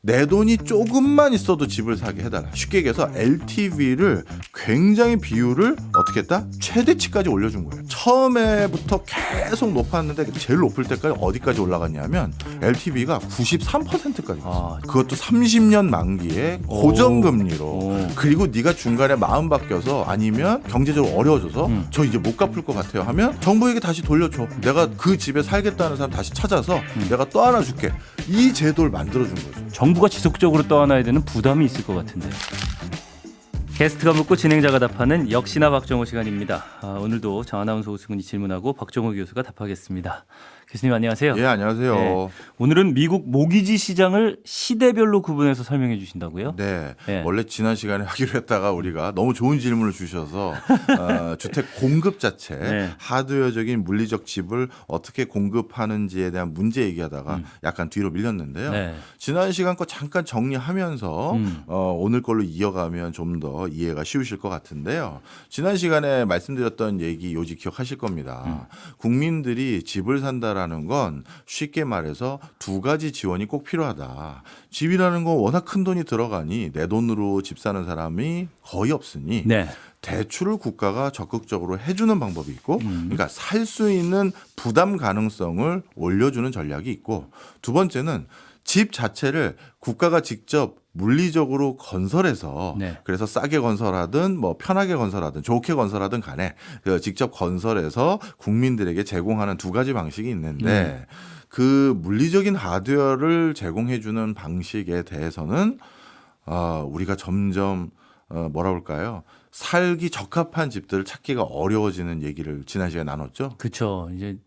내 돈이 조금만 있어도 집을 사게 해달라. 쉽게 얘기해서 LTV를 굉장히 비율을 어떻게 했다? 최대치까지 올려준 거예요. 처음에부터 계속 높았는데 제일 높을 때까지 어디까지 올라갔냐면 LTV가 93%까지 갔어요. 그것도 30년 만기에 고정금리로. 그리고 네가 중간에 마음 바뀌어서 아니면 경제적으로 어려워져서 저 이제 못 갚을 것 같아요 하면 정부에게 다시 돌려줘. 내가 그 집에 살겠다는 사람 다시 찾아서 내가 떠안아 줄게. 이 제도를 만들어준 거죠. 정부가 지속적으로 떠안아야 되는 부담이 있을 것 같은데. 게스트가 묻고 진행자가 답하는 역시나 박정호 시간입니다. 오늘도 정 아나운서 오승훈이 질문하고 박정호 교수가 답하겠습니다. 교수님 안녕하세요. 예, 안녕하세요. 네, 오늘은 미국 모기지 시장을 시대별로 구분해서 설명해 주신다고요? 네. 네. 원래 지난 시간에 하기로 했다가 우리가 너무 좋은 질문을 주셔서 주택 공급 자체, 네. 하드웨어적인 물리적 집을 어떻게 공급하는지에 대한 문제 얘기하다가 약간 뒤로 밀렸는데요. 네. 지난 시간 거 잠깐 정리하면서 오늘 걸로 이어가면 좀 더 이해가 쉬우실 것 같은데요. 지난 시간에 말씀드렸던 얘기 요지 기억하실 겁니다. 국민들이 집을 산다라는 건 쉽게 말해서 두 가지 지원이 꼭 필요하다. 집이라는 건 워낙 큰 돈이 들어가니 내 돈으로 집 사는 사람이 거의 없으니 네. 대출을 국가가 적극적으로 해주는 방법이 있고, 그러니까 살 수 있는 부담 가능성을 올려주는 전략이 있고, 두 번째는 집 자체를 국가가 직접 물리적으로 건설해서 네. 그래서 싸게 건설하든 뭐 편하게 건설하든 좋게 건설하든 간에 그 직접 건설해서 국민들에게 제공하는 두 가지 방식이 있는데 그 물리적인 하드웨어를 제공해주는 방식에 대해서는 우리가 점점 뭐라 볼까요? 살기 적합한 집들을 찾기가 어려워지는 얘기를 지난 시간에 나눴죠. 그렇죠. 이제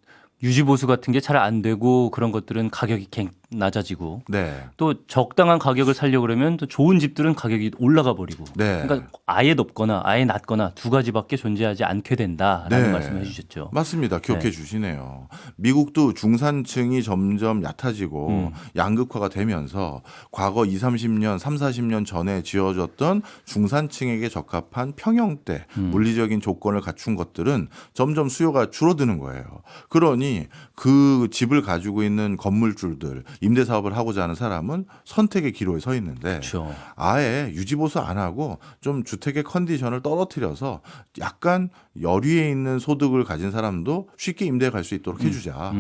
유지 보수 같은 게 잘 안 되고 그런 것들은 가격이 낮아지고 네. 또 적당한 가격을 살려고 그러면 또 좋은 집들은 가격이 올라가 버리고 네. 그러니까 아예 높거나 아예 낮거나 두 가지밖에 존재하지 않게 된다라는 네. 말씀을 해주셨죠. 맞습니다. 기억해 네. 주시네요. 미국도 중산층이 점점 얕아지고 양극화가 되면서 과거 20, 30년, 3, 40년 전에 지어졌던 중산층에게 적합한 평형대 물리적인 조건을 갖춘 것들은 점점 수요가 줄어드는 거예요. 그러니 그 집을 가지고 있는 건물주들, 임대 사업을 하고자 하는 사람은 선택의 기로에 서 있는데 그렇죠. 아예 유지보수 안 하고 좀 주택의 컨디션을 떨어뜨려서 약간 여유에 있는 소득을 가진 사람도 쉽게 임대에 갈 수 있도록 해주자.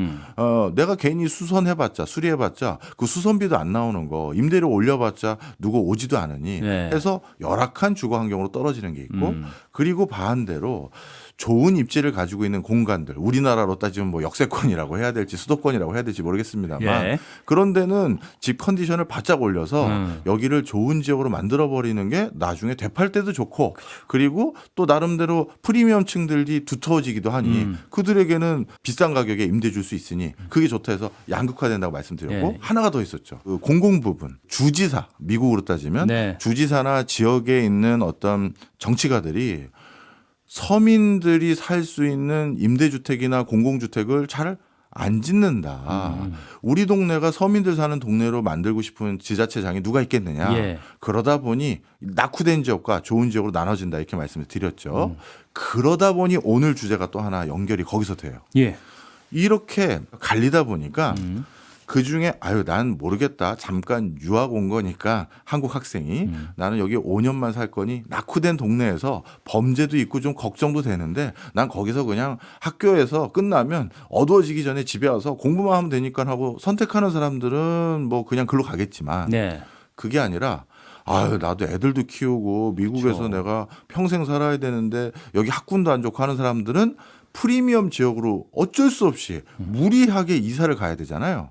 내가 괜히 수선해봤자 수리해봤자 그 수선비도 안 나오는 거 임대료 올려봤자 누구 오지도 않으니 네. 해서 열악한 주거 환경으로 떨어지는 게 있고 그리고 반대로 좋은 입지를 가지고 있는 공간들 우리나라로 따지면 뭐 역세권이라고 해야 될지 수도권이라고 해야 될지 모르겠습니다만 예. 그런 데는 집 컨디션을 바짝 올려서 여기를 좋은 지역으로 만들어버리는 게 나중에 되팔 때도 좋고 그리고 또 나름대로 프리미엄층들이 두터워지기도 하니 그들에게는 비싼 가격에 임대 줄 수 있으니 그게 좋다 해서 양극화된다고 말씀드렸고 예. 하나가 더 있었죠. 그 공공부분 주지사 미국으로 따지면 네. 주지사나 지역에 있는 어떤 정치가들이 서민들이 살 수 있는 임대주택이나 공공주택을 잘 안 짓는다. 우리 동네가 서민들 사는 동네로 만들고 싶은 지자체장이 누가 있겠느냐. 예. 그러다 보니 낙후된 지역과 좋은 지역으로 나눠진다 이렇게 말씀을 드렸죠. 그러다 보니 오늘 주제가 또 하나 연결이 거기서 돼요. 예. 이렇게 갈리다 보니까 그중에 난 모르겠다. 잠깐 유학 온 거니까 한국 학생이 나는 여기 5년만 살 거니 낙후된 동네에서 범죄도 있고 좀 걱정도 되는데 난 거기서 그냥 학교에서 끝나면 어두워지기 전에 집에 와서 공부만 하면 되니까 하고 선택하는 사람들은 뭐 그냥 글로 가겠지만 네. 그게 아니라 나도 애들도 키우고 미국에서 그렇죠. 내가 평생 살아야 되는데 여기 학군도 안 좋고 하는 사람들은 프리미엄 지역으로 어쩔 수 없이 무리하게 이사를 가야 되잖아요.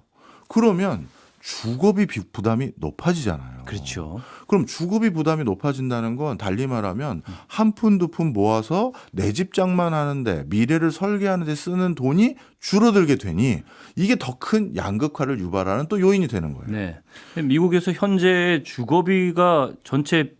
그러면 주거비 부담이 높아지잖아요. 그렇죠. 그럼 주거비 부담이 높아진다는 건 달리 말하면 한 푼 두 푼 모아서 내 집 장만하는데 미래를 설계하는데 쓰는 돈이 줄어들게 되니 이게 더 큰 양극화를 유발하는 또 요인이 되는 거예요. 네. 미국에서 현재 주거비가 전체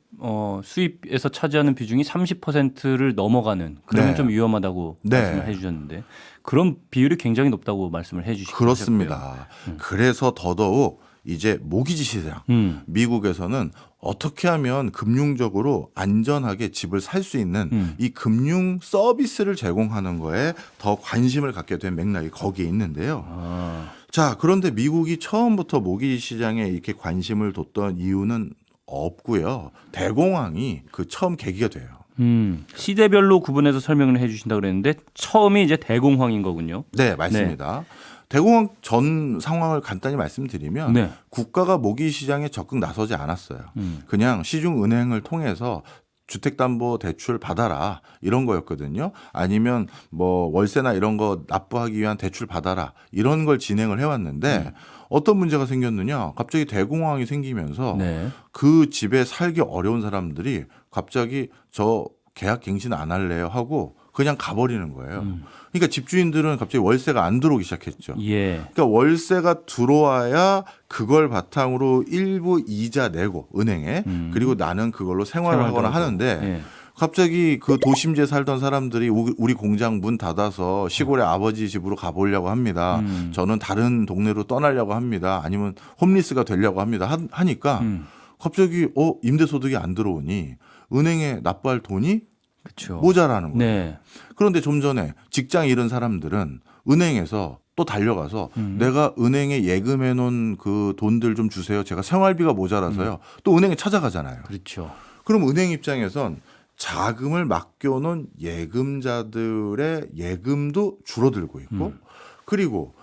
수입에서 차지하는 비중이 30%를 넘어가는 그러면 네. 좀 위험하다고 네. 말씀을 해주셨는데 그런 비율이 굉장히 높다고 말씀을 해주시고 그렇습니다. 그래서 더더욱 이제 모기지 시장 미국에서는 어떻게 하면 금융적으로 안전하게 집을 살 수 있는 이 금융 서비스를 제공하는 거에 더 관심을 갖게 된 맥락이 거기에 있는데요. 자, 그런데 미국이 처음부터 모기지 시장에 이렇게 관심을 뒀던 이유는 없고요. 대공황이 그 처음 계기가 돼요. 시대별로 구분해서 설명을 해주신다 그랬는데 처음이 이제 대공황인 거군요. 네, 맞습니다. 대공황 전 상황을 간단히 말씀드리면 네. 국가가 모기지 시장에 적극 나서지 않았어요. 그냥 시중은행을 통해서 주택담보대출 받아라 이런 거였거든요. 아니면 뭐 월세나 이런 거 납부하기 위한 대출 받아라 이런 걸 진행을 해왔는데 어떤 문제가 생겼느냐. 갑자기 대공황이 생기면서 네. 그 집에 살기 어려운 사람들이 갑자기 저 계약 갱신 안 할래요 하고 그냥 가버리는 거예요. 그러니까 집주인들은 갑자기 월세가 안 들어오기 시작했죠. 예. 그러니까 월세가 들어와야 그걸 바탕으로 일부 이자 내고 은행에 그리고 나는 그걸로 생활을 하거나 하는데 예. 갑자기 그 도심지에 살던 사람들이 우리 공장 문 닫아서 시골에 아버지 집으로 가보려고 합니다. 저는 다른 동네로 떠나려고 합니다. 아니면 홈리스가 되려고 합니다. 하니까 갑자기 임대소득이 안 들어오니 은행에 납부할 돈이 그렇죠. 모자라는 거예요. 네. 그런데 좀 전에 직장 잃은 사람들은 은행에서 또 달려가서 내가 은행에 예금해 놓은 그 돈들 좀 주세요. 제가 생활비가 모자라서요. 또 은행에 찾아가잖아요. 그렇죠. 그럼 은행 입장에선 자금을 맡겨놓은 예금자들의 예금도 줄어들고 있고 그리고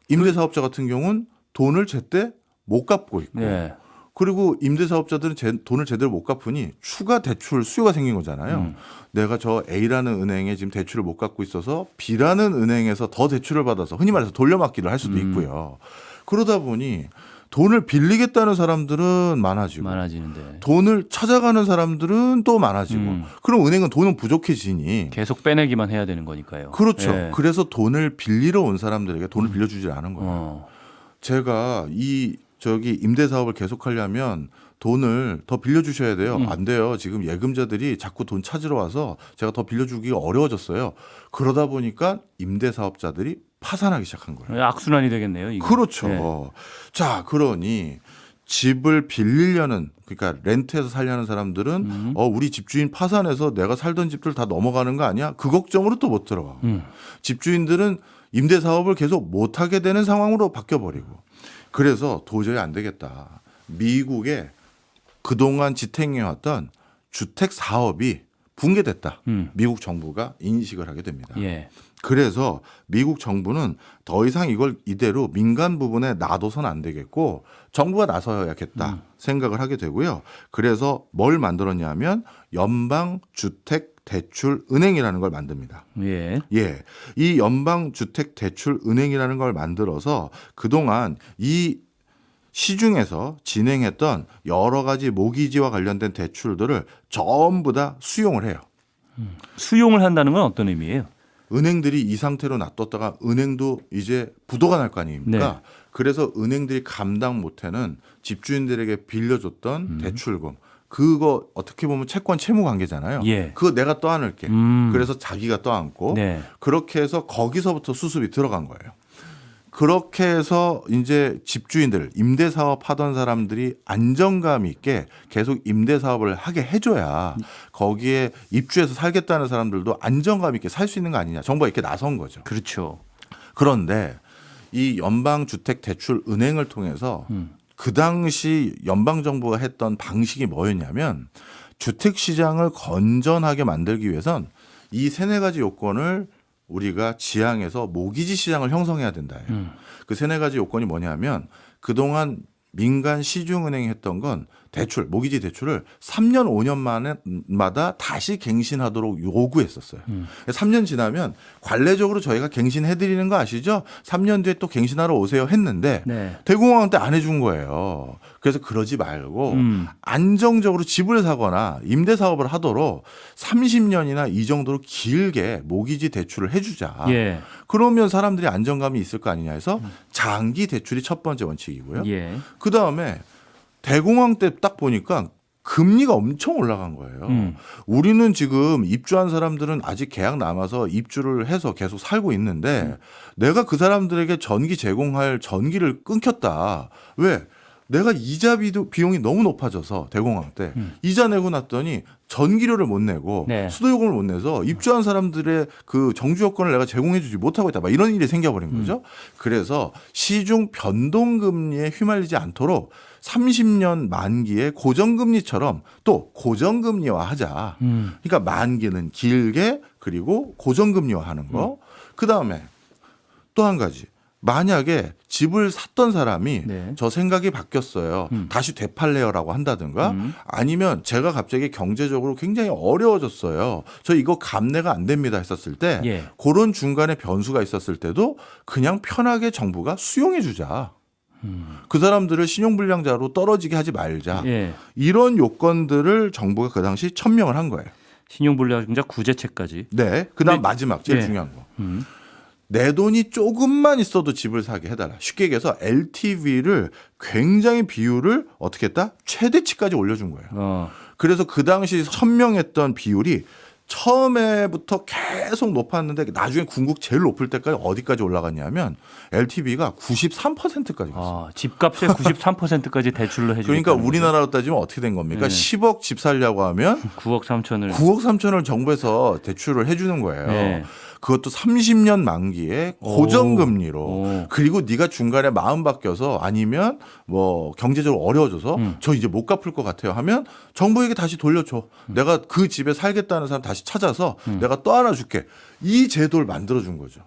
임대사업자 같은 경우는 돈을 제때 못 갚고 있고 네. 그리고 임대사업자들은 돈을 제대로 못 갚으니 추가 대출 수요가 생긴 거잖아요. 내가 저 A라는 은행에 지금 대출을 못 갚고 있어서 B라는 은행에서 더 대출을 받아서 흔히 말해서 돌려막기를 할 수도 있고요. 그러다 보니 돈을 빌리겠다는 사람들은 많아지는데 돈을 찾아가는 사람들은 또 많아지고 그럼 은행은 돈은 부족해지니 계속 빼내기만 해야 되는 거니까요. 그렇죠. 예. 그래서 돈을 빌리러 온 사람들에게 돈을 빌려주지 않은 거예요. 제가 저기 임대 사업을 계속하려면 돈을 더 빌려주셔야 돼요. 안 돼요. 지금 예금자들이 자꾸 돈 찾으러 와서 제가 더 빌려주기가 어려워졌어요. 그러다 보니까 임대 사업자들이 파산하기 시작한 거예요. 악순환이 되겠네요. 이거. 그렇죠. 네. 자, 그러니 집을 빌리려는 그러니까 렌트해서 살려는 사람들은 우리 집주인 파산해서 내가 살던 집들 다 넘어가는 거 아니야? 그 걱정으로 또 못 들어가고 집주인들은 임대 사업을 계속 못 하게 되는 상황으로 바뀌어 버리고 그래서 도저히 안 되겠다. 미국에 그동안 지탱해왔던 주택 사업이 붕괴됐다. 미국 정부가 인식을 하게 됩니다. 예. 그래서 미국 정부는 더 이상 이걸 이대로 민간 부분에 놔둬서는 안 되겠고 정부가 나서야겠다 생각을 하게 되고요. 그래서 뭘 만들었냐면 연방주택대출은행이라는 걸 만듭니다. 예. 예, 이 연방주택대출은행이라는 걸 만들어서 그동안 이 시중에서 진행했던 여러 가지 모기지와 관련된 대출들을 전부 다 수용을 해요. 수용을 한다는 건 어떤 의미예요? 은행들이 이 상태로 놔뒀다가 은행도 이제 부도가 날 거 아닙니까? 네. 그래서 은행들이 감당 못하는 집주인들에게 빌려줬던 대출금 그거 어떻게 보면 채권 채무 관계잖아요. 예. 그거 내가 떠안을게. 그래서 자기가 떠안고 네. 그렇게 해서 거기서부터 수습이 들어간 거예요. 그렇게 해서 이제 집주인들 임대 사업 하던 사람들이 안정감 있게 계속 임대 사업을 하게 해줘야 거기에 입주해서 살겠다는 사람들도 안정감 있게 살 수 있는 거 아니냐. 정부가 이렇게 나선 거죠. 그렇죠. 그런데 이 연방주택대출은행을 통해서 그 당시 연방정부가 했던 방식이 뭐였냐면 주택시장을 건전하게 만들기 위해선 이 세네 가지 요건을 우리가 지향해서 모기지 시장을 형성해야 된다. 그 세네 가지 요건이 뭐냐면 그동안 민간 시중은행이 했던 건 대출, 모기지 대출을 3년, 5년마다 다시 갱신하도록 요구했었어요. 3년 지나면 관례적으로 저희가 갱신해드리는 거 아시죠? 3년 뒤에 또 갱신하러 오세요 했는데 네. 대공황 때 안 해준 거예요. 그래서 그러지 말고 안정적으로 집을 사거나 임대 사업을 하도록 30년이나 이 정도로 길게 모기지 대출을 해주자. 예. 그러면 사람들이 안정감이 있을 거 아니냐 해서 장기 대출이 첫 번째 원칙이고요. 예. 그 다음에 대공황 때 딱 보니까 금리가 엄청 올라간 거예요. 우리는 지금 입주한 사람들은 아직 계약 남아서 입주를 해서 계속 살고 있는데 내가 그 사람들에게 전기 제공할 전기를 끊겼다. 왜? 내가 이자 비용이 너무 높아져서 대공황 때 이자 내고 났더니 전기료를 못 내고 네. 수도요금을 못 내서 입주한 사람들의 그 정주 여건을 내가 제공해주지 못하고 있다. 막 이런 일이 생겨버린 거죠. 그래서 시중 변동금리에 휘말리지 않도록 30년 만기에 고정금리처럼 또 고정금리화 하자. 그러니까 만기는 길게 그리고 고정금리화 하는 거. 그다음에 또 한 가지. 만약에 집을 샀던 사람이 네. 저 생각이 바뀌었어요. 다시 되팔래요라고 한다든가 아니면 제가 갑자기 경제적으로 굉장히 어려워졌어요. 저 이거 감내가 안 됩니다 했었을 때 예. 그런 중간에 변수가 있었을 때도 그냥 편하게 정부가 수용해 주자. 그 사람들을 신용불량자로 떨어지게 하지 말자. 예. 이런 요건들을 정부가 그 당시 천명을 한 거예요. 신용불량자 구제책까지. 네. 그다음 네. 마지막 제일 예. 중요한 거. 내 돈이 조금만 있어도 집을 사게 해달라. 쉽게 얘기해서 LTV를 굉장히 비율을 어떻게 했다? 최대치까지 올려준 거예요. 그래서 그 당시 천명했던 비율이 처음에부터 계속 높았는데 나중에 궁극 제일 높을 때까지 어디까지 올라갔냐면 LTV가 93%까지 갔어요. 집값의 93%까지 대출로 해주고. 그러니까 우리나라로 따지면 어떻게 된 겁니까? 네. 10억 집 살려고 하면 9억 3천을. 9억 3천을 정부에서 대출을 해주는 거예요. 네. 그것도 30년 만기에 고정금리로. 오. 그리고 네가 중간에 마음 바뀌어서 아니면 뭐 경제적으로 어려워져서 저 이제 못 갚을 것 같아요 하면 정부에게 다시 돌려줘. 내가 그 집에 살겠다는 사람 다시 찾아서 내가 또 하나 줄게. 이 제도를 만들어준 거죠.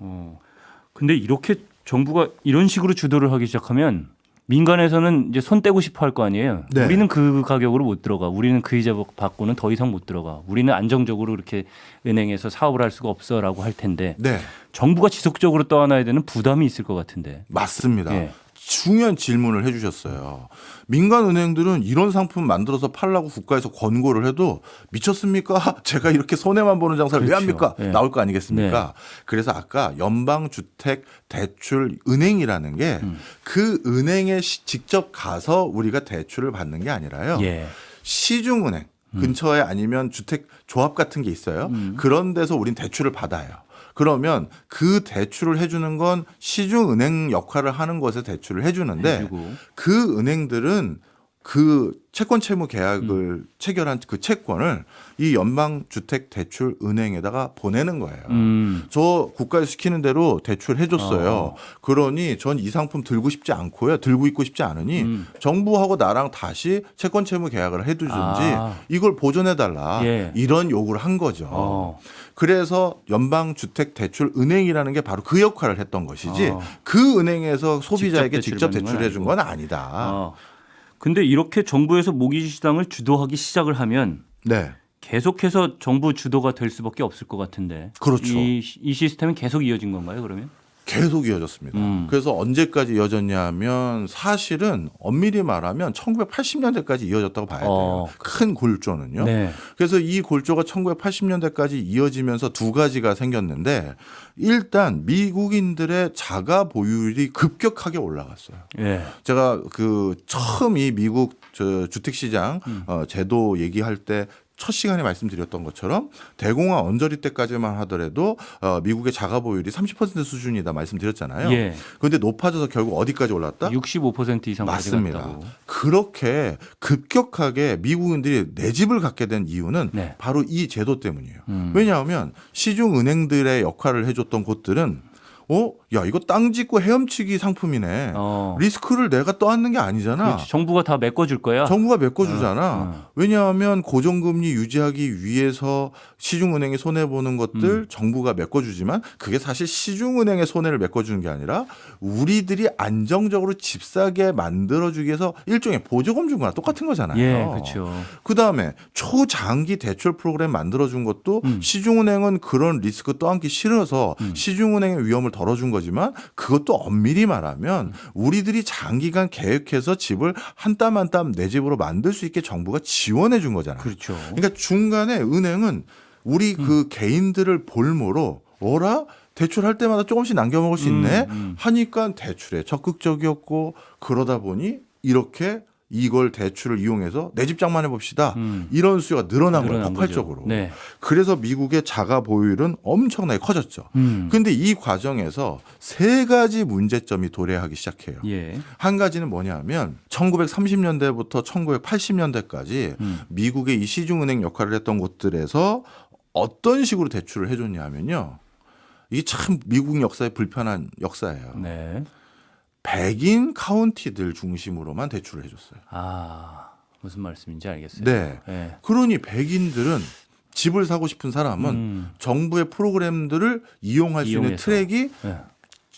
근데 이렇게 정부가 이런 식으로 주도를 하기 시작하면 민간에서는 이제 손 떼고 싶어 할 거 아니에요. 네. 우리는 그 가격으로 못 들어가. 우리는 그 이자 받고는 더 이상 못 들어가. 우리는 안정적으로 이렇게 은행에서 사업을 할 수가 없어라고 할 텐데 네. 정부가 지속적으로 떠안아야 되는 부담이 있을 것 같은데. 맞습니다. 예. 중요한 질문을 해주셨어요. 민간 은행들은 이런 상품 만들어서 팔라고 국가에서 권고를 해도 미쳤습니까? 제가 이렇게 손해만 보는 장사를 왜 그렇죠. 합니까? 네. 나올 거 아니겠습니까? 그래서 아까 연방주택대출은행이라는 게 그 은행에 직접 가서 우리가 대출을 받는 게 아니라요. 예. 시중은행 근처에 아니면 주택조합 같은 게 있어요. 그런 데서 우린 대출을 받아요. 그러면 그 대출을 해주는 건 시중은행 역할을 하는 곳에 대출을 해주는데 해주고. 그 은행들은 그 채권 채무 계약을 체결한 그 채권을 이 연방주택대출은행에다가 보내는 거예요. 저 국가에서 시키는 대로 대출해줬어요. 그러니 전 이 상품 들고 싶지 않고요. 들고 있고 싶지 않으니 정부하고 나랑 다시 채권 채무 계약을 해두든지 이걸 보존해달라. 예. 이런 요구를 한 거죠. 그래서 연방주택대출은행이라는 게 바로 그 역할을 했던 것이지 그 은행에서 소비자에게 직접 대출해 준 건 아니다. 근데 이렇게 정부에서 모기지 시장을 주도하기 시작을 하면 네. 계속해서 정부 주도가 될 수밖에 없을 것 같은데. 그렇죠. 이 시스템은 계속 이어진 건가요, 그러면? 계속 이어졌습니다. 그래서 언제까지 이어졌냐면 사실은 엄밀히 말하면 1980년대까지 이어졌다고 봐야 돼요. 큰 골조는요. 네. 그래서 이 골조가 1980년대까지 이어지면서 두 가지가 생겼는데 일단 미국인들의 자가 보유율이 급격하게 올라갔어요. 예. 제가 그 처음 이 미국 주택시장 제도 얘기할 때 첫 시간에 말씀드렸던 것처럼 대공황 언저리 때까지만 하더라도 미국의 자가 보유율이 30% 수준이다 말씀드렸잖아요. 예. 그런데 높아져서 결국 어디까지 올랐다? 65% 이상 맞습니다. 가져갔다고. 그렇게 급격하게 미국인들이 내 집을 갖게 된 이유는 네. 바로 이 제도 때문이에요. 왜냐하면 시중 은행들의 역할을 해줬던 곳들은 야 이거 땅 짓고 헤엄치기 상품이네. 리스크를 내가 떠안는 게 아니잖아. 그렇지. 정부가 다 메꿔줄 거야. 정부가 메꿔주잖아. 왜냐하면 고정금리 유지하기 위해서 시중은행이 손해보는 것들 정부가 메꿔주지만 그게 사실 시중은행의 손해를 메꿔주는 게 아니라 우리들이 안정적으로 집 사게 만들어주기 위해서 일종의 보조금 준 거랑 똑같은 거잖아요. 예, 그렇죠. 그다음에 초장기 대출 프로그램 만들어준 것도 시중은행은 그런 리스크 떠안기 싫어서 시중은행의 위험을 덜어준 거지만 그것도 엄밀히 말하면 우리들이 장기간 계획해서 집을 한 땀 한 땀 내 집으로 만들 수 있게 정부가 지원해 준 거잖아요. 그렇죠. 그러니까 중간에 은행은 우리 그 개인들을 볼모로 대출할 때마다 조금씩 남겨 먹을 수 있네 하니까 대출에 적극적이었고 그러다 보니 이렇게 이걸 대출을 이용해서 내 집 장만해 봅시다. 이런 수요가 늘어난 거예요. 늘어난 폭발적으로. 거죠. 네. 그래서 미국의 자가 보유율은 엄청나게 커졌죠. 그런데 이 과정에서 세 가지 문제점이 도래하기 시작해요. 예. 한 가지는 뭐냐면 1930년대부터 1980년대까지 미국의 이 시중은행 역할을 했던 곳들에서 어떤 식으로 대출을 해줬냐 하면요. 이게 참 미국 역사에 불편한 역사예요. 네. 백인 카운티들 중심으로만 대출을 해줬어요. 아, 무슨 말씀인지 알겠어요. 네. 네. 그러니 백인들은 집을 사고 싶은 사람은 정부의 프로그램들을 이용할 수 있는 이용해서. 트랙이 네.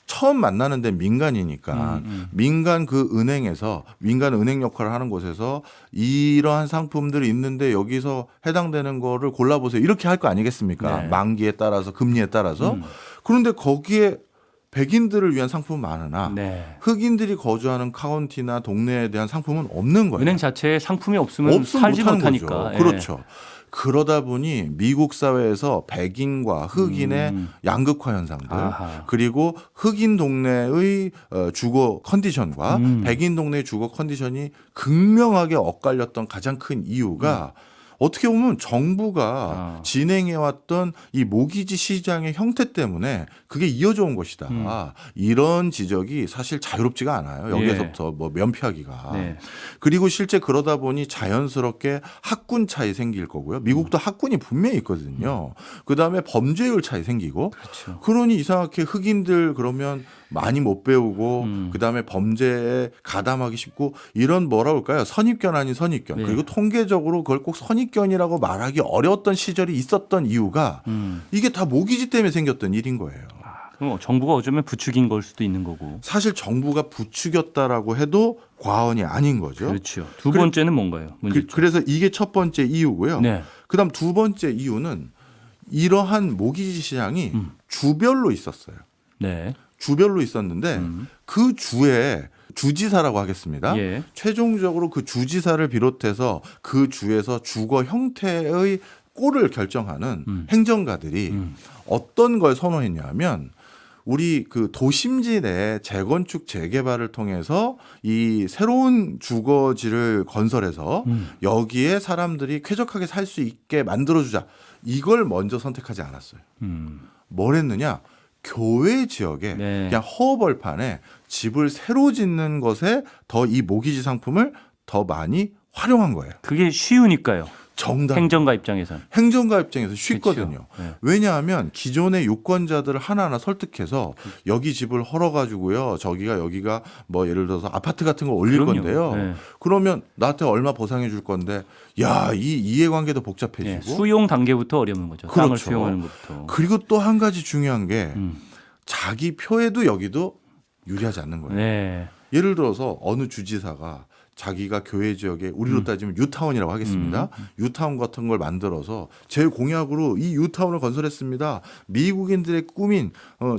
처음 만나는 데 민간이니까 민간 그 은행에서 민간 은행 역할을 하는 곳에서 이러한 상품들이 있는데 여기서 해당되는 거를 골라보세요. 이렇게 할 거 아니겠습니까? 네. 만기에 따라서 금리에 따라서. 그런데 거기에 백인들을 위한 상품은 많으나 네. 흑인들이 거주하는 카운티나 동네에 대한 상품은 없는 거예요. 은행 자체에 상품이 없으면 없으면 살지 못하는 못하니까. 거죠. 예. 그렇죠. 그러다 보니 미국 사회에서 백인과 흑인의 양극화 현상들 아하. 그리고 흑인 동네의 주거 컨디션과 백인 동네의 주거 컨디션이 극명하게 엇갈렸던 가장 큰 이유가 어떻게 보면 정부가 진행해왔던 이 모기지 시장의 형태 때문에 그게 이어져 온 것이다. 이런 지적이 사실 자유롭지가 않아요. 여기에서부터 뭐 면피하기가. 네. 그리고 실제 그러다 보니 자연스럽게 학군 차이 생길 거고요. 미국도 학군이 분명히 있거든요. 그다음에 범죄율 차이 생기고. 그렇죠. 그러니 이상하게 흑인들 그러면 많이 못 배우고 그다음에 범죄에 가담하기 쉽고 이런 뭐라 그럴까요? 선입견 아닌 선입견. 네. 그리고 통계적으로 그걸 꼭 선입견이라고 말하기 어려웠던 시절이 있었던 이유가 이게 다 모기지 때문에 생겼던 일인 거예요. 그럼 정부가 어쩌면 부추긴 걸 수도 있는 거고. 사실 정부가 부추겼다라고 해도 과언이 아닌 거죠. 그렇죠. 두 번째는 뭔가요? 문제점. 그래서 이게 첫 번째 이유고요. 네. 그다음 두 번째 이유는 이러한 모기지 시장이 주별로 있었어요. 네. 주별로 있었는데 그 주에 주지사라고 하겠습니다. 예. 최종적으로 그 주지사를 비롯해서 그 주에서 주거 형태의 꼴을 결정하는 행정가들이 어떤 걸 선호했냐면 우리 그 도심지 내 재건축 재개발을 통해서 이 새로운 주거지를 건설해서 여기에 사람들이 쾌적하게 살 수 있게 만들어주자. 이걸 먼저 선택하지 않았어요. 뭘 했느냐? 교외 지역에 네. 그냥 허벌판에 집을 새로 짓는 것에 더 이 모기지 상품을 더 많이 활용한 거예요. 그게 쉬우니까요. 정답. 행정가 입장에선. 행정가 입장에서 쉽거든요. 그렇죠. 네. 왜냐하면 기존의 유권자들을 하나하나 설득해서 여기 집을 헐어가지고요. 여기가 뭐 예를 들어서 아파트 같은 거 올릴 그럼요. 건데요. 네. 그러면 나한테 얼마 보상해 줄 건데 야, 이 이해관계도 복잡해지고. 예, 수용 단계부터 어려운 거죠. 땅을 그렇죠. 수용하는 것부터. 그리고 또 한 가지 중요한 게 자기 표에도 여기도 유리하지 않는 거예요. 네. 예를 들어서 어느 주지사가 자기가 교외 지역에 우리로 따지면 유타운이라고 하겠습니다. 유타운 같은 걸 만들어서 제 공약으로 이 유타운을 건설했습니다. 미국인들의 꿈인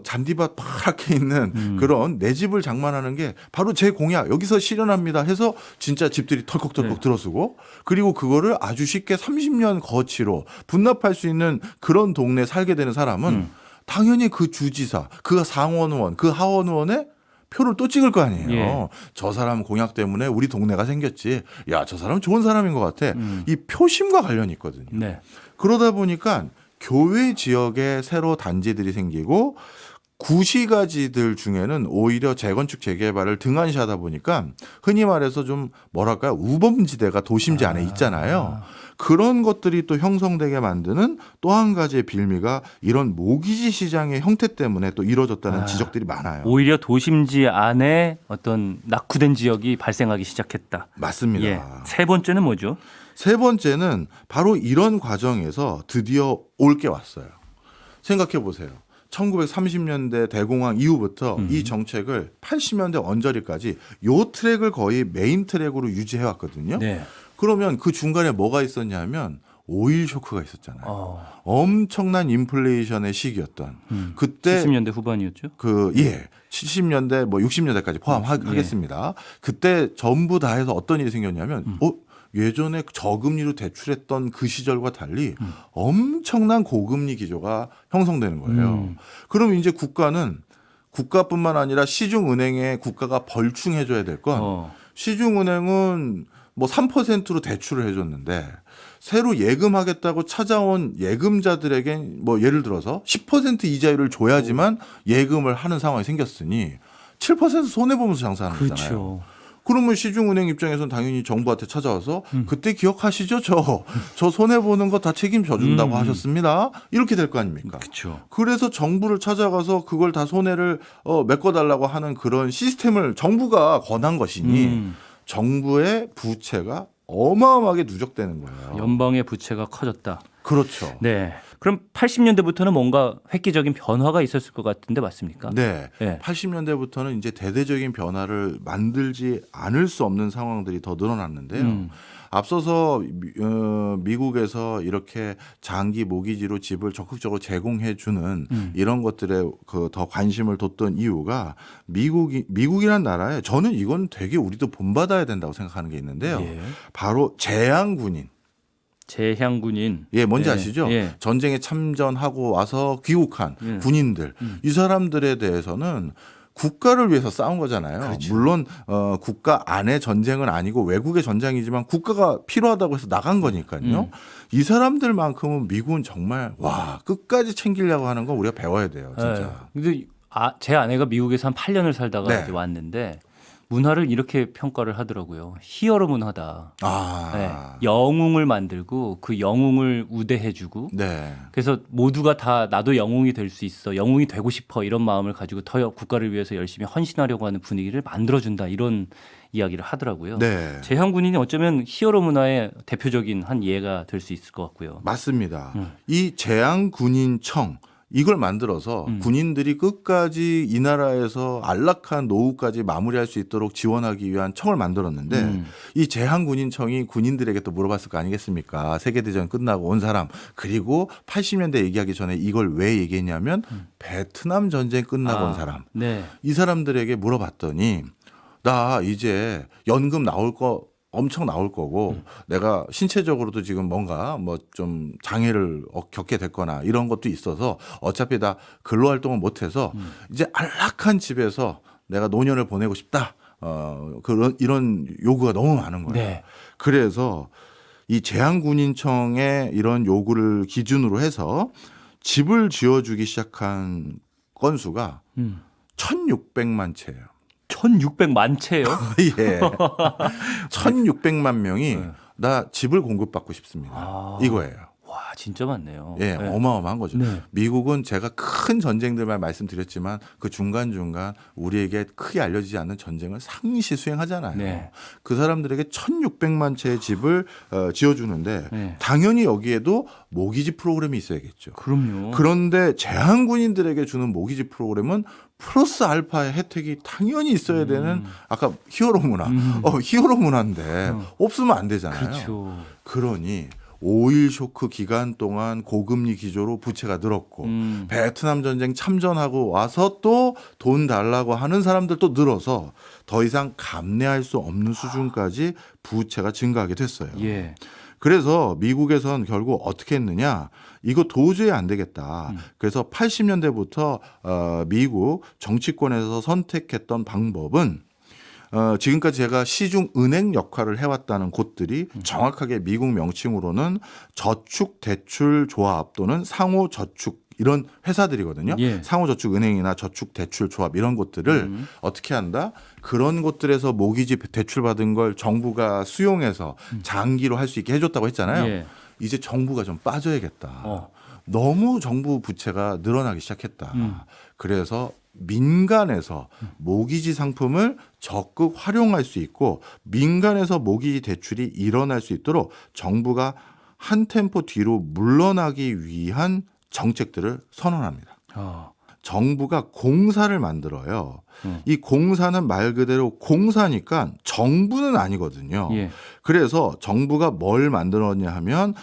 잔디밭 파랗게 있는 그런 내 집을 장만하는 게 바로 제 공약 여기서 실현합니다 해서 진짜 집들이 털컥털컥 들어서고 그리고 그거를 아주 쉽게 30년 거치로 분납할 수 있는 그런 동네에 살게 되는 사람은 당연히 그 주지사, 그 상원의원, 그 하원의원의 표를 또 찍을 거 아니에요. 예. 저 사람 공약 때문에 우리 동네가 생겼지. 야, 저 사람 좋은 사람인 것 같아. 이 표심과 관련이 있거든요. 네. 그러다 보니까 교외 지역에 새로 단지들이 생기고 구시가지들 중에는 오히려 재건축 재개발을 등한시하다 보니까 흔히 말해서 좀 뭐랄까요 우범지대가 도심지 안에 있잖아요. 그런 것들이 또 형성되게 만드는 또 한 가지의 빌미가 이런 모기지 시장의 형태 때문에 또 이루어졌다는 지적들이 많아요. 오히려 도심지 안에 어떤 낙후된 지역이 발생하기 시작했다. 맞습니다. 예. 세 번째는 뭐죠? 세 번째는 바로 이런 과정에서 드디어 올 게 왔어요. 생각해 보세요. 1930년대 대공황 이후부터 이 정책을 80년대 언저리까지 요 트랙을 거의 메인 트랙으로 유지해 왔거든요. 네. 그러면 그 중간에 뭐가 있었냐면 오일 쇼크가 있었잖아요. 엄청난 인플레이션의 시기였던 그때 70년대 후반이었죠? 70년대 뭐 60년대까지 포함하겠습니다. 그때 전부 다 해서 어떤 일이 생겼냐면 예전에 저금리로 대출했던 그 시절과 달리 엄청난 고금리 기조가 형성되는 거예요. 그럼 이제 국가는 국가뿐만 아니라 시중은행에 국가가 벌충해줘야 될 건 시중은행은 뭐 3%로 대출을 해줬는데 새로 예금하겠다고 찾아온 예금자들에겐 뭐 예를 들어서 10% 이자율을 줘야지만 예금을 하는 상황이 생겼으니 7% 손해보면서 장사하는 거잖아요. 그렇죠. 그러면 시중은행 입장에서는 당연히 정부한테 찾아와서 그때 기억하시죠? 저 손해보는 거 다 책임져 준다고 하셨습니다. 이렇게 될 거 아닙니까? 그렇죠. 그래서 정부를 찾아가서 그걸 다 손해를 메꿔달라고 하는 그런 시스템을 정부가 권한 것이니 정부의 부채가 어마어마하게 누적되는 거예요. 연방의 부채가 커졌다. 그렇죠. 네. 그럼 80년대부터는 뭔가 획기적인 변화가 있었을 것 같은데 맞습니까? 네. 네. 80년대부터는 이제 대대적인 변화를 만들지 않을 수 없는 상황들이 더 늘어났는데요. 앞서서 미국에서 이렇게 장기 모기지로 집을 적극적으로 제공해 주는 이런 것들에 그 더 관심을 뒀던 이유가 미국이란 나라에 저는 이건 되게 우리도 본받아야 된다고 생각하는 게 있는데요. 예. 바로 재향군인. 재향군인. 예, 뭔지 예. 아시죠? 예. 전쟁에 참전하고 와서 귀국한 예. 군인들. 이 사람들에 대해서는 국가를 위해서 싸운 거잖아요. 그렇죠. 물론 국가 안의 전쟁은 아니고 외국의 전쟁이지만 국가가 필요하다고 해서 나간 거니까요. 이 사람들만큼은 미국은 정말 와 끝까지 챙기려고 하는 거 우리가 배워야 돼요. 진짜. 근데 제 아내가 미국에서 한 8년을 살다가 네. 이제 왔는데 문화를 이렇게 평가를 하더라고요. 히어로 문화다. 아, 네. 영웅을 만들고 그 영웅을 우대해주고 네. 그래서 모두가 다 나도 영웅이 될 수 있어, 영웅이 되고 싶어 이런 마음을 가지고 더 국가를 위해서 열심히 헌신하려고 하는 분위기를 만들어준다 이런 이야기를 하더라고요. 네. 재향군인이 어쩌면 히어로 문화의 대표적인 한 예가 될 수 있을 것 같고요. 맞습니다. 이 재향군인청 이걸 만들어서 군인들이 끝까지 이 나라에서 안락한 노후까지 마무리할 수 있도록 지원하기 위한 청을 만들었는데 이 재향군인청이 군인들에게 또 물어봤을 거 아니겠습니까? 세계대전 끝나고 온 사람 그리고 80년대 얘기하기 전에 이걸 왜 얘기했냐면 베트남 전쟁 끝나고 온 사람 네. 이 사람들에게 물어봤더니 나 이제 연금 나올 거 엄청 나올 거고 내가 신체적으로도 지금 뭔가 뭐 좀 장애를 겪게 됐거나 이런 것도 있어서 어차피 다 근로 활동을 못 해서 이제 안락한 집에서 내가 노년을 보내고 싶다. 이런 요구가 너무 많은 거예요. 네. 그래서 이 재향군인청의 이런 요구를 기준으로 해서 집을 지어주기 시작한 건수가 1,600만 채예요. 1,600만 채요? 예. 1,600만 명이 나 집을 공급받고 싶습니다. 아. 이거예요. 와 진짜 많네요. 예, 네. 어마어마한 거죠. 네. 미국은 제가 큰 전쟁들만 말씀드렸지만 그 중간중간 우리에게 크게 알려지지 않는 전쟁을 상시 수행하잖아요. 네. 그 사람들에게 1,600만 채의 집을 지어주는데 네. 당연히 여기에도 모기지 프로그램이 있어야겠죠. 그럼요. 그런데 재향군인들에게 주는 모기지 프로그램은 플러스 알파의 혜택이 당연히 있어야 되는 아까 히어로 문화. 히어로 문화인데 없으면 안 되잖아요. 그렇죠. 그러니 오일 쇼크 기간 동안 고금리 기조로 부채가 늘었고 베트남 전쟁 참전하고 와서 또 돈 달라고 하는 사람들도 늘어서 더 이상 감내할 수 없는 수준까지 부채가 증가하게 됐어요. 예. 그래서 미국에선 결국 어떻게 했느냐. 이거 도저히 안 되겠다. 그래서 80년대부터 미국 정치권에서 선택했던 방법은 지금까지 제가 시중 은행 역할을 해왔다는 곳들이 정확하게 미국 명칭으로는 저축대출조합 또는 상호저축 이런 회사들이거든요. 예. 상호저축은행이나 저축대출조합 이런 곳들을 어떻게 한다? 그런 곳들에서 모기지 대출 받은 걸 정부가 수용해서 장기로 할 수 있게 해줬다고 했잖아요. 예. 이제 정부가 좀 빠져야겠다. 너무 정부 부채가 늘어나기 시작했다. 그래서 민간에서 모기지 상품을 적극 활용할 수 있고 민간에서 모기지 대출이 일어날 수 있도록 정부가 한 템포 뒤로 물러나기 위한 정책들을 선언합니다. 정부가 공사를 만들어요. 이 공사는 말 그대로 공사니까 정부는 아니거든요. 예. 그래서 정부가 뭘 만들었냐 하면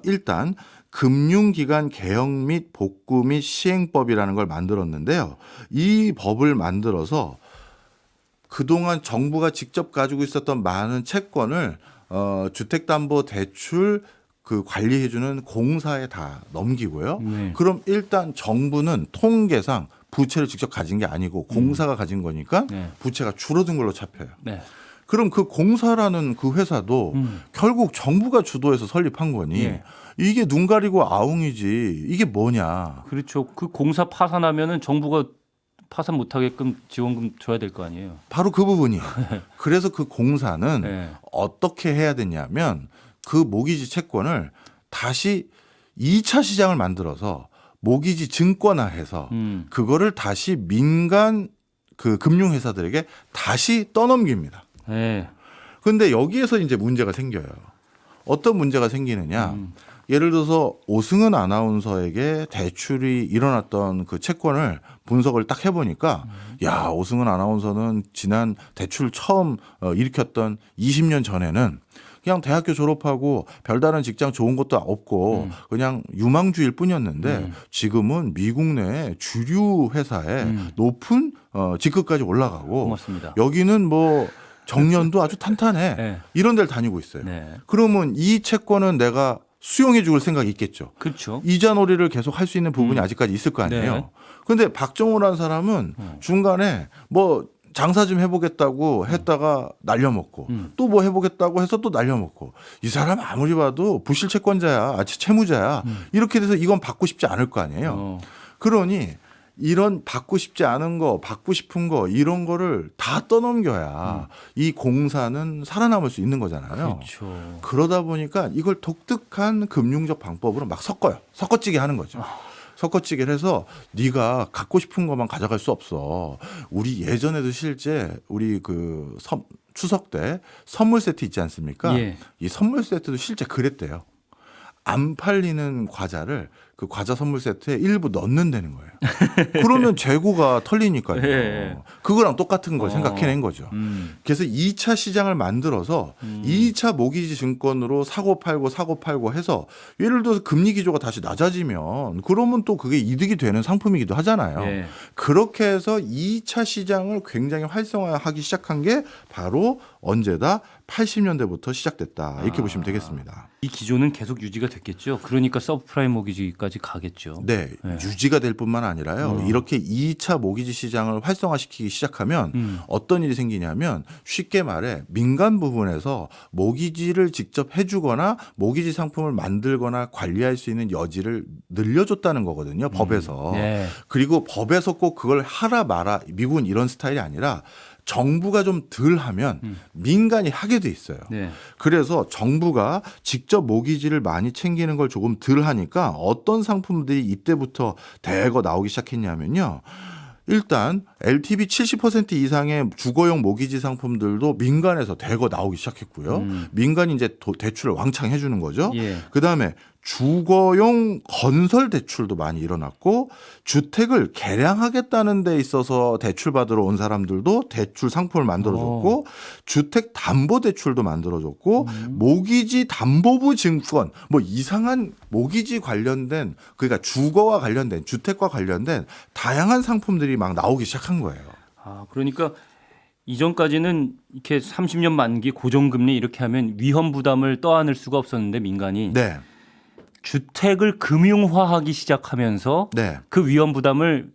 일단 금융기관 개혁 및 복구 및 시행법이라는 걸 만들었는데요. 이 법을 만들어서 그동안 정부가 직접 가지고 있었던 많은 채권을 주택담보대출 그 관리해주는 공사에 다 넘기고요. 네. 그럼 일단 정부는 통계상 부채를 직접 가진 게 아니고 공사가 가진 거니까 네. 부채가 줄어든 걸로 잡혀요. 네. 그럼 그 공사라는 그 회사도 결국 정부가 주도해서 설립한 거니 예. 이게 눈 가리고 아웅이지 이게 뭐냐. 그렇죠. 그 공사 파산하면은 정부가 파산 못하게끔 지원금 줘야 될 거 아니에요. 바로 그 부분이에요. 그래서 그 공사는 네. 어떻게 해야 되냐면 그 모기지 채권을 다시 2차 시장을 만들어서 모기지 증권화해서 그거를 다시 민간 그 금융회사들에게 다시 떠넘깁니다. 네. 그런데 여기에서 이제 문제가 생겨요. 어떤 문제가 생기느냐. 예를 들어서 오승은 아나운서에게 대출이 일어났던 그 채권을 분석을 딱 해보니까 야, 오승은 아나운서는 지난 대출 처음 일으켰던 20년 전에는 그냥 대학교 졸업하고 별다른 직장 좋은 것도 없고 그냥 유망주일 뿐이었는데 지금은 미국 내 주류 회사에 높은 직급까지 올라가고 고맙습니다. 여기는 뭐 정년도 아주 탄탄해. 네. 이런 데를 다니고 있어요. 네. 그러면 이 채권은 내가 수용해 줄 생각이 있겠죠. 그렇죠. 이자 놀이를 계속 할 수 있는 부분이 아직까지 있을 거 아니에요. 네. 그런데 박정호라는 사람은 중간에 뭐 장사 좀 해보겠다고 했다가 날려먹고 또 뭐 해보겠다고 해서 또 날려먹고 이 사람 아무리 봐도 부실 채권자야, 채무자야 이렇게 돼서 이건 받고 싶지 않을 거 아니에요. 그러니 이런 받고 싶지 않은 거, 받고 싶은 거 이런 거를 다 떠넘겨야 이 공사는 살아남을 수 있는 거잖아요. 그렇죠. 그러다 보니까 이걸 독특한 금융적 방법으로 막 섞어요. 섞어찌게 하는 거죠. 섞어찌개를 해서 네가 갖고 싶은 것만 가져갈 수 없어. 우리 예전에도 실제 우리 그 추석 때 선물 세트 있지 않습니까? 예. 이 선물 세트도 실제 그랬대요. 안 팔리는 과자를 그 과자 선물 세트에 일부 넣는다는 거예요. 그러면 재고가 털리니까요. 예. 그거랑 똑같은 걸 생각해낸 거죠. 그래서 2차 시장을 만들어서 2차 모기지 증권으로 사고 팔고 해서 예를 들어서 금리 기조가 다시 낮아지면 그러면 또 그게 이득이 되는 상품이기도 하잖아요. 예. 그렇게 해서 2차 시장을 굉장히 활성화하기 시작한 게 바로 언제다? 80년대부터 시작됐다. 이렇게 보시면 되겠습니다. 이 기조는 계속 유지가 됐겠죠. 그러니까 서브프라임 모기지까지 가겠죠. 네, 유지가 될 뿐만 아니라요. 이렇게 2차 모기지 시장을 활성화시키기 시작하면 어떤 일이 생기냐면 쉽게 말해 민간 부분에서 모기지를 직접 해주거나 모기지 상품을 만들거나 관리할 수 있는 여지를 늘려줬다는 거거든요. 법에서. 네. 그리고 법에서 꼭 그걸 하라 마라. 미국은 이런 스타일이 아니라 정부가 좀 덜 하면 민간이 하게 돼 있어요. 네. 그래서 정부가 직접 모기지를 많이 챙기는 걸 조금 덜 하니까 어떤 상품들이 이때부터 대거 나오기 시작했냐면요. 일단 LTV 70% 이상의 주거용 모기지 상품들도 민간에서 대거 나오기 시작했고요. 민간이 이제 대출을 왕창 해주는 거죠. 예. 그다음에 주거용 건설 대출도 많이 일어났고 주택을 개량하겠다는 데 있어서 대출 받으러 온 사람들도 대출 상품을 만들어줬고 주택 담보 대출도 만들어줬고 모기지 담보부 증권 뭐 이상한 모기지 관련된 그러니까 주거와 관련된 주택과 관련된 다양한 상품들이 막 나오기 시작한 거예요. 아, 그러니까 이전까지는 이렇게 30년 만기 고정금리 이렇게 하면 위험 부담을 떠안을 수가 없었는데 민간이 네. 주택을 금융화하기 시작하면서 네. 그 위험 부담을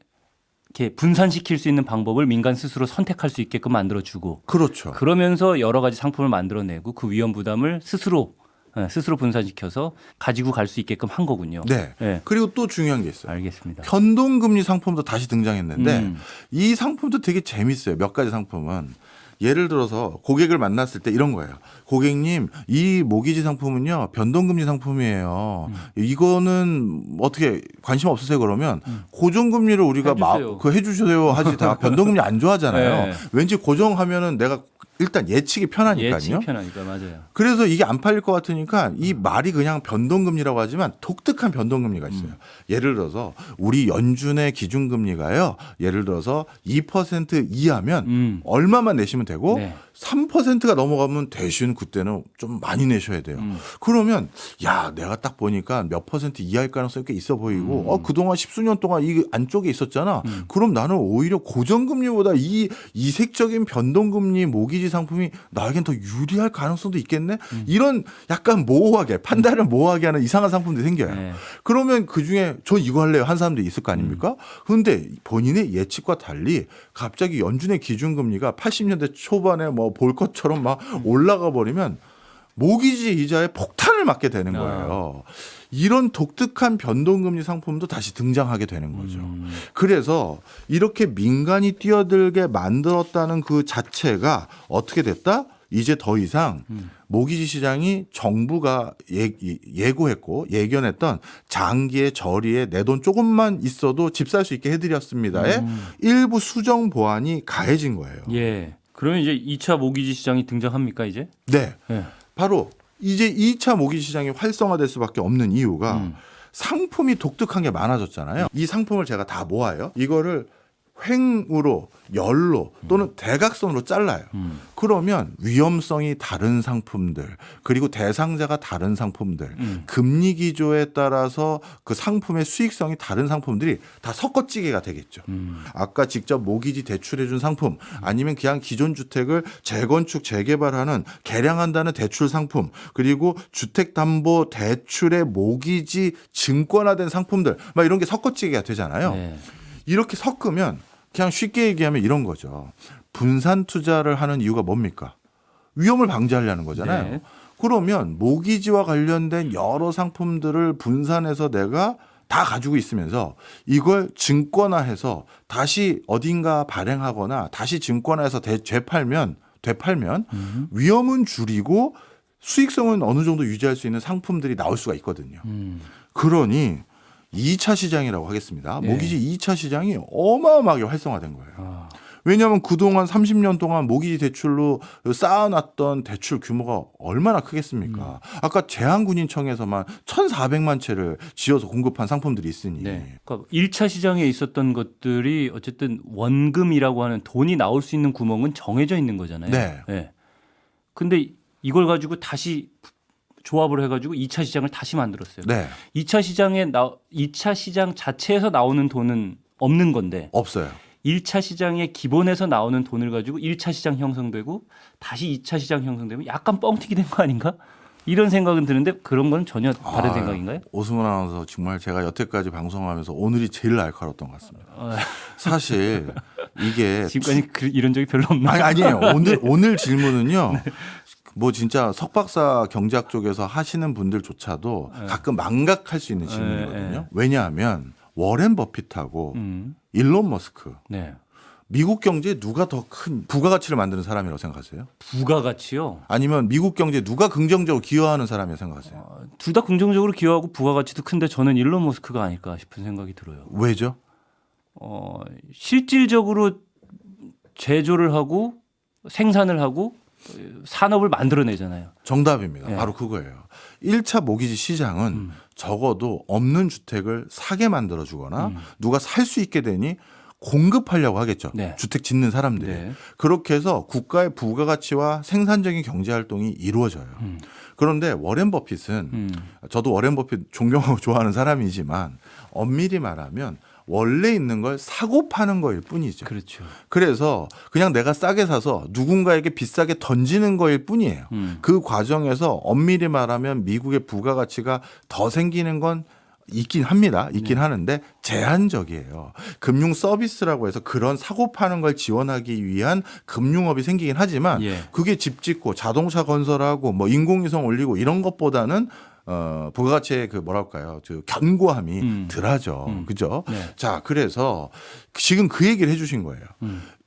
이렇게 분산시킬 수 있는 방법을 민간 스스로 선택할 수 있게끔 만들어주고 그렇죠. 그러면서 여러 가지 상품을 만들어내고 그 위험 부담을 스스로 분산시켜서 가지고 갈 수 있게끔 한 거군요. 네. 네. 그리고 또 중요한 게 있어요. 알겠습니다. 변동금리 상품도 다시 등장했는데 이 상품도 되게 재밌어요. 몇 가지 상품은. 예를 들어서 고객을 만났을 때 이런 거예요. 고객님, 이 모기지 상품은요, 변동금리 상품이에요. 이거는 어떻게 관심 없으세요? 그러면 고정금리를 우리가 해주세요. 해주세요 하지 다 변동금리 안 좋아하잖아요. 네. 왠지 고정하면은 내가 일단 예측이 편하니까요. 예측이 편하니까 맞아요. 그래서 이게 안 팔릴 것 같으니까 이 말이 그냥 변동금리라고 하지만 독특한 변동금리가 있어요. 예를 들어서 우리 연준의 기준금리가요. 예를 들어서 2% 이하면 얼마만 내시면 되고 네. 3%가 넘어가면 대신 그때는 좀 많이 내셔야 돼요. 그러면 야 내가 딱 보니까 몇 퍼센트 이하일 가능성이 꽤 있어 보이고 그동안 10수년 동안 이 안쪽에 있었잖아. 그럼 나는 오히려 고정금리보다 이 이색적인 변동금리 모기지 상품이 나에겐 더 유리할 가능성도 있겠네. 이런 약간 모호하게 판단을 모호하게 하는 이상한 상품들이 생겨요. 네. 그러면 그중에 저 이거 할래요 한 사람도 있을 거 아닙니까? 그런데 본인의 예측과 달리 갑자기 연준의 기준금리가 80년대 초반에 뭐 뭐 볼 것처럼 막 올라가 버리면 모기지 이자에 폭탄을 맞게 되는 거예요. 이런 독특한 변동금리 상품도 다시 등장하게 되는 거죠. 그래서 이렇게 민간이 뛰어들게 만들었다는 그 자체가 어떻게 됐다? 이제 더 이상 모기지 시장이 정부가 예고했고 예견했던 장기의 저리에 내 돈 조금만 있어도 집 살 수 있게 해드렸습니다의 일부 수정 보완이 가해진 거예요. 예. 그러면 이제 2차 모기지 시장이 등장합니까 이제? 네. 예. 바로 이제 2차 모기지 시장이 활성화될 수밖에 없는 이유가 상품이 독특한 게 많아졌잖아요. 이 상품을 제가 다 모아요. 이거를 횡으로 열로 또는 대각선으로 잘라요. 그러면 위험성이 다른 상품들 그리고 대상자가 다른 상품들 금리 기조에 따라서 그 상품의 수익성이 다른 상품들이 다 섞어찌개가 되겠죠. 아까 직접 모기지 대출해 준 상품 아니면 그냥 기존 주택을 재건축 재개발하는 개량한다는 대출 상품 그리고 주택담보 대출의 모기지 증권화된 상품들 막 이런 게 섞어찌개가 되잖아요. 네. 이렇게 섞으면 그냥 쉽게 얘기하면 이런 거죠. 분산 투자를 하는 이유가 뭡니까? 위험을 방지하려는 거잖아요. 네. 그러면 모기지와 관련된 여러 상품들을 분산해서 내가 다 가지고 있으면서 이걸 증권화해서 다시 어딘가 발행하거나 다시 증권화해서 되팔면 위험은 줄이고 수익성은 어느 정도 유지할 수 있는 상품들이 나올 수가 있거든요. 그러니 2차 시장이라고 하겠습니다. 예. 모기지 2차 시장이 어마어마하게 활성화된 거예요. 왜냐하면 그동안 30년 동안 모기지 대출로 쌓아놨던 대출 규모가 얼마나 크겠습니까? 아까 제한군인청에서만 1,400만 채를 지어서 공급한 상품들이 있으니. 네. 그러니까 1차 시장에 있었던 것들이 어쨌든 원금이라고 하는 돈이 나올 수 있는 구멍은 정해져 있는 거잖아요. 네. 네. 근데 이걸 가지고 다시 조합을 해가지고 2차 시장을 다시 만들었어요. 네. 2차 시장 자체에서 나오는 돈은 없는 건데 없어요. 1차 시장의 기본에서 나오는 돈을 가지고 1차 시장 형성되고 다시 2차 시장 형성되면 약간 뻥튀기 된 거 아닌가? 이런 생각은 드는데 그런 건 전혀 다른 생각인가요? 오승훈 아나운서 정말 제가 여태까지 방송하면서 오늘이 제일 날카로웠던 것 같습니다. 사실 이게 지금까지 이런 적이 별로 없나요? 아니에요. 오늘 질문은요. 뭐 진짜 석박사 경제학 쪽에서 하시는 분들조차도 가끔 망각할 수 있는 질문이거든요. 왜냐하면 워렌 버핏하고 일론 머스크 네. 미국 경제에 누가 더 큰 부가가치를 만드는 사람이라고 생각하세요? 부가가치요? 아니면 미국 경제에 누가 긍정적으로 기여하는 사람이라고 생각하세요? 둘 다 긍정적으로 기여하고 부가가치도 큰데 저는 일론 머스크가 아닐까 싶은 생각이 들어요. 왜죠? 실질적으로 제조를 하고 생산을 하고 산업을 만들어내잖아요. 정답입니다. 네. 바로 그거예요. 1차 모기지 시장은 적어도 없는 주택을 사게 만들어주거나 누가 살 수 있게 되니 공급하려고 하겠죠. 네. 주택 짓는 사람들이. 네. 그렇게 해서 국가의 부가가치와 생산적인 경제활동이 이루어져요. 그런데 워렌 버핏은 저도 워렌 버핏 존경하고 좋아하는 사람이지만 엄밀히 말하면 원래 있는 걸 사고 파는 거일 뿐이죠. 그렇죠. 그래서 그냥 내가 싸게 사서 누군가에게 비싸게 던지는 거일 뿐이에요. 그 과정에서 엄밀히 말하면 미국의 부가가치가 더 생기는 건 있긴 합니다. 있긴 하는데 제한적이에요. 금융 서비스라고 해서 그런 사고 파는 걸 지원하기 위한 금융업이 생기긴 하지만 그게 집 짓고 자동차 건설하고 뭐 인공위성 올리고 이런 것보다는 부가가치의 그 뭐랄까요, 그 견고함이 덜하죠. 그죠? 네. 자, 그래서 지금 그 얘기를 해주신 거예요.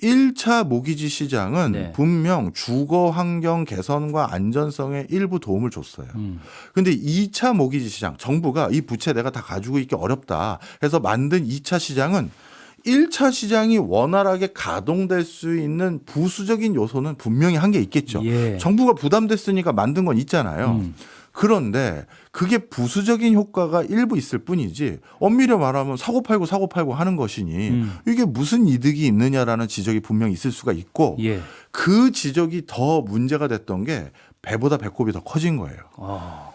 1차 모기지 시장은 네. 분명 주거 환경 개선과 안전성에 일부 도움을 줬어요. 근데 2차 모기지 시장, 정부가 이 부채 내가 다 가지고 있기 어렵다 해서 만든 2차 시장은 1차 시장이 원활하게 가동될 수 있는 부수적인 요소는 분명히 한 게 있겠죠. 예. 정부가 부담됐으니까 만든 건 있잖아요. 그런데 그게 부수적인 효과가 일부 있을 뿐이지 엄밀히 말하면 사고 팔고 하는 것이니 이게 무슨 이득이 있느냐라는 지적이 분명히 있을 수가 있고 예. 그 지적이 더 문제가 됐던 게 배보다 배꼽이 더 커진 거예요.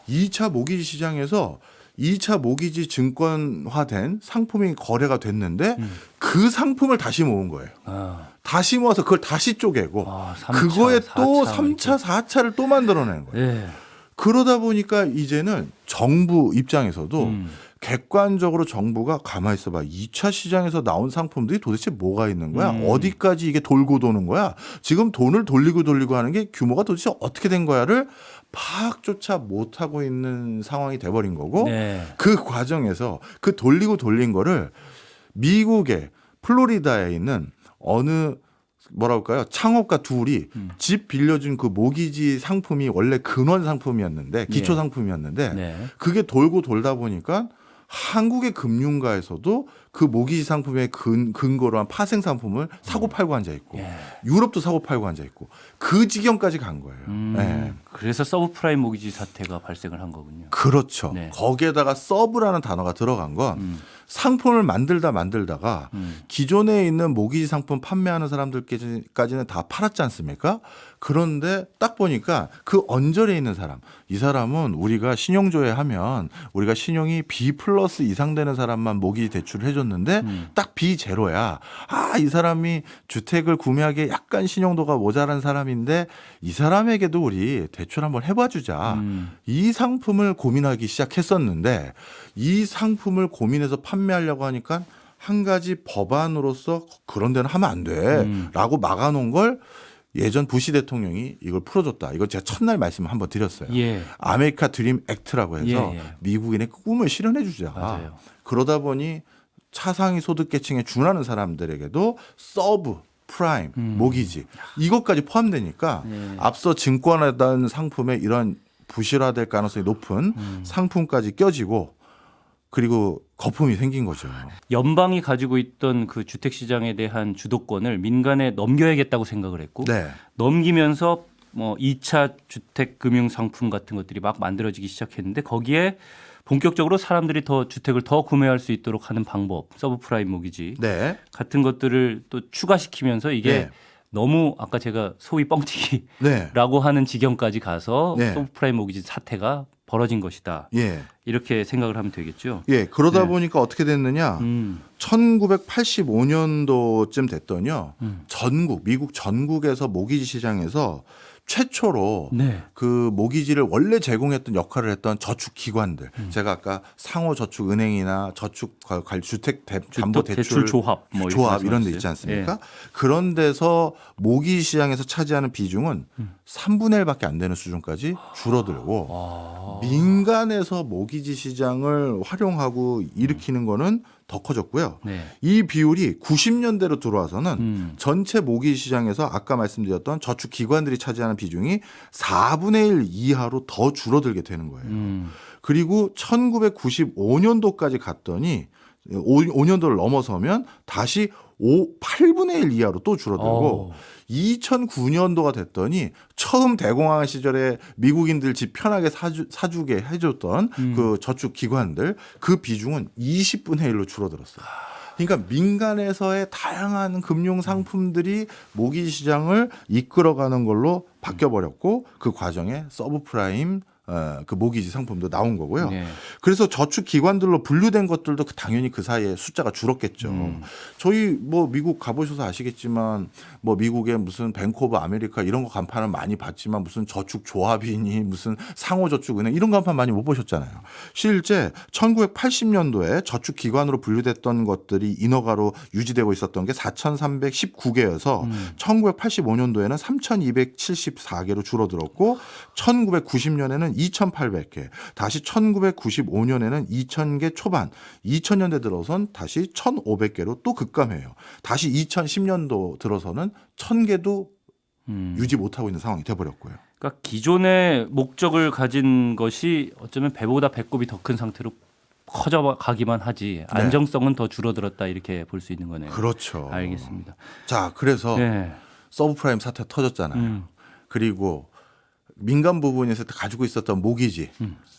2차 모기지 시장에서 2차 모기지 증권화된 상품이 거래가 됐는데 그 상품을 다시 모은 거예요. 다시 모아서 그걸 다시 쪼개고 3차, 그거에 또 4차 3차, 4차를 또 만들어낸 거예요. 예. 그러다 보니까 이제는 정부 입장에서도 객관적으로 정부가 가만히 있어봐. 2차 시장에서 나온 상품들이 도대체 뭐가 있는 거야? 어디까지 이게 돌고 도는 거야? 지금 돈을 돌리고 하는 게 규모가 도대체 어떻게 된 거야를 파악조차 못하고 있는 상황이 돼버린 거고 네. 그 과정에서 그 돌린 거를 미국의 플로리다에 있는 어느 뭐랄까요 창업가 둘이 집 빌려준 그 모기지 상품이 원래 근원 상품이었는데 기초 상품이었는데 네. 그게 돌고 돌다 보니까 한국의 금융가에서도 그 모기지 상품의 근거로 한 파생 상품을 사고 팔고 앉아 있고 예. 유럽도 사고 팔고 앉아 있고 그 지경까지 간 거예요. 네. 그래서 서브프라임 모기지 사태가 발생을 한 거군요. 그렇죠. 네. 거기에다가 서브라는 단어가 들어간 건 상품을 만들다가 기존에 있는 모기지 상품 판매하는 사람들까지는 다 팔았지 않습니까? 그런데 딱 보니까 그 언저리에 있는 사람, 이 사람은 우리가 신용조회하면 우리가 신용이 B+ 이상 되는 사람만 모기지 대출을 해줬는데 딱 B 제로야. 아, 이 사람이 주택을 구매하기에 약간 신용도가 모자란 사람인데 이 사람에게도 우리 대출 한번 해봐 주자. 이 상품을 고민하기 시작했었는데 이 상품을 고민해서 판매하려고 하니까 한 가지 법안으로서 그런 데는 하면 안 돼. 라고 막아놓은 걸 예전 부시 대통령이 이걸 풀어줬다. 이걸 제가 첫날 말씀 한번 드렸어요. 예. 아메리카 드림 액트라고 해서 예. 미국인의 꿈을 실현해 주자. 맞아요. 그러다 보니 차상위 소득계층에 준하는 사람들에게도 서브 프라임, 모기지 이것까지 포함되니까 앞서 증권하던 상품에 이런 부실화될 가능성이 높은 상품까지 껴지고 그리고 거품이 생긴 거죠. 연방이 가지고 있던 그 주택 시장에 대한 주도권을 민간에 넘겨야겠다고 생각을 했고 네. 넘기면서 뭐 2차 주택 금융 상품 같은 것들이 막 만들어지기 시작했는데 거기에 본격적으로 사람들이 더 주택을 더 구매할 수 있도록 하는 방법, 서브프라임 모기지 네. 같은 것들을 또 추가시키면서 이게 네. 너무 아까 제가 소위 뻥튀기라고 네. 하는 지경까지 가서 네. 서브프라임 모기지 사태가 벌어진 것이다. 예. 이렇게 생각을 하면 되겠죠. 예. 그러다 네. 보니까 어떻게 됐느냐? 1985년도쯤 됐더니요. 미국 전국에서 모기지 시장에서 최초로 네. 그 모기지를 원래 제공했던 역할을 했던 저축기관들, 제가 아까 상호저축은행이나 주택담보대출 조합, 뭐 조합 이렇게 이런 데 있지 않습니까? 그런 데서 모기지 시장에서 차지하는 비중은 3분의 1밖에 안 되는 수준까지 줄어들고 민간에서 모기지 시장을 활용하고 일으키는 거는 더 커졌고요. 네. 이 비율이 90년대로 들어와서는 전체 모기지 시장에서 아까 말씀드렸던 저축 기관들이 차지하는 비중이 4분의 1 이하로 더 줄어들게 되는 거예요. 그리고 1995년도까지 갔더니 5년도를 넘어서면 다시 8분의 1 이하로 또 줄어들고 2009년도가 됐더니 처음 대공황 시절에 미국인들 집 편하게 사주게 해줬던 그 저축 기관들 그 비중은 20분의 1로 줄어들었어요. 그러니까 민간에서의 다양한 금융 상품들이 모기지 시장을 이끌어가는 걸로 바뀌어버렸고 그 과정에 서브프라임 그 모기지 상품도 나온 거고요. 네. 그래서 저축 기관들로 분류된 것들도 당연히 그 사이에 숫자가 줄었겠죠. 저희 뭐 미국 가보셔서 아시겠지만 뭐 미국의 무슨 뱅크 오브 아메리카 이런 거 간판을 많이 봤지만 무슨 저축 조합이니 무슨 상호저축은행 이런 간판 많이 못 보셨잖아요. 실제 1980년도에 저축 기관으로 분류됐던 것들이 인허가로 유지되고 있었던 게 4,319개여서 1985년도에는 3,274개로 줄어들었고 1990년에는 2,800개, 다시 1995년에는 2,000개 초반, 2000년대 들어선 다시 1,500개로 또 급감해요. 다시 2010년도 들어서는 1,000개도 유지 못하고 있는 상황이 돼버렸고요. 그러니까 기존의 목적을 가진 것이 어쩌면 배보다 배꼽이 더 큰 상태로 커져가기만 하지 안정성은 더 줄어들었다 이렇게 볼 수 있는 거네요. 그렇죠. 알겠습니다. 자, 그래서 네. 서브프라임 사태 터졌잖아요. 그리고 민간 부분에서 가지고 있었던 모기지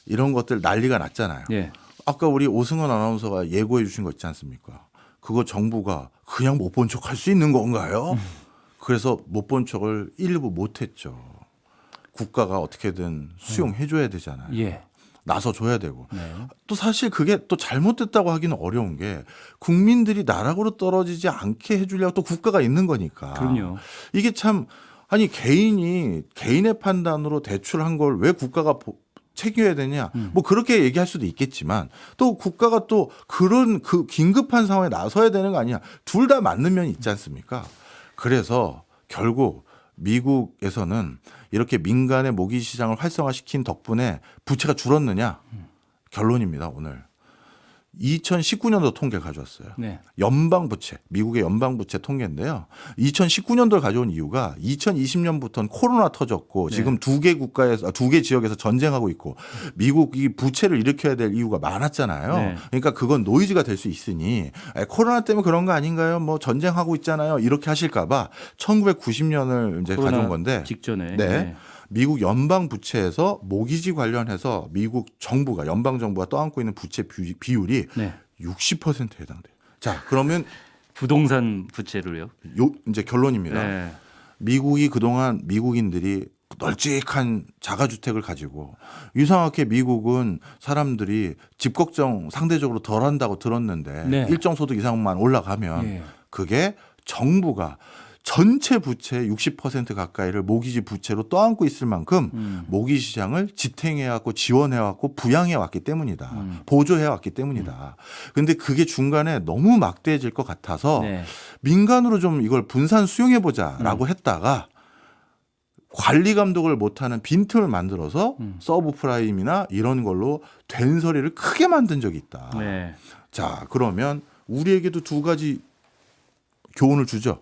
이런 것들 난리가 났잖아요. 네. 아까 우리 오승원 아나운서가 예고해 주신 거 있지 않습니까? 그거 정부가 그냥 못 본 척 할 수 있는 건가요? 그래서 못 본 척을 일부 못했죠. 국가가 어떻게든 수용해 줘야 되잖아요. 예. 나서 줘야 되고. 네. 또 사실 그게 또 잘못됐다고 하기는 어려운 게 국민들이 나락으로 떨어지지 않게 해주려고 또 국가가 있는 거니까. 그럼요. 이게 참 아니 개인이 개인의 판단으로 대출한 걸 왜 국가가 책임져야 되냐? 뭐 그렇게 얘기할 수도 있겠지만 또 국가가 또 그런 그 긴급한 상황에 나서야 되는 거 아니냐? 둘 다 맞는 면이 있지 않습니까? 그래서 결국 미국에서는 이렇게 민간의 모기지 시장을 활성화시킨 덕분에 부채가 줄었느냐? 결론입니다. 오늘 2019년도 통계 가져왔어요. 네. 연방 부채, 미국의 연방 부채 통계인데요. 2019년도를 가져온 이유가 2020년부터는 코로나 터졌고 지금 두 개 지역에서 전쟁하고 있고 미국이 부채를 일으켜야 될 이유가 많았잖아요. 네. 그러니까 그건 노이즈가 될 수 있으니 코로나 때문에 그런 거 아닌가요? 뭐 전쟁하고 있잖아요. 이렇게 하실까봐 1990년을 이제 가져온 건데 직전에. 네. 미국 연방 부채에서 모기지 관련해서 미국 정부가 연방 정부가 떠안고 있는 부채 비율이 네. 60%에 해당돼요. 자, 그러면 부동산 부채로요. 요 이제 결론입니다. 네. 미국이 그동안 미국인들이 널찍한 자가주택을 가지고 이상하게 미국은 사람들이 집 걱정 상대적으로 덜 한다고 들었는데 네. 일정 소득 이상만 올라가면 예. 그게 정부가 전체 부채의 60% 가까이를 모기지 부채로 떠안고 있을 만큼 모기 시장을 지탱해왔고 지원해왔고 부양해왔기 때문이다. 보조해왔기 때문이다. 그런데 그게 중간에 너무 막대해질 것 같아서 네. 민간으로 좀 이걸 분산 수용해보자라고 했다가 관리 감독을 못하는 빈틈을 만들어서 서브프라임이나 이런 걸로 된서리를 크게 만든 적이 있다. 네. 자, 그러면 우리에게도 두 가지 교훈을 주죠.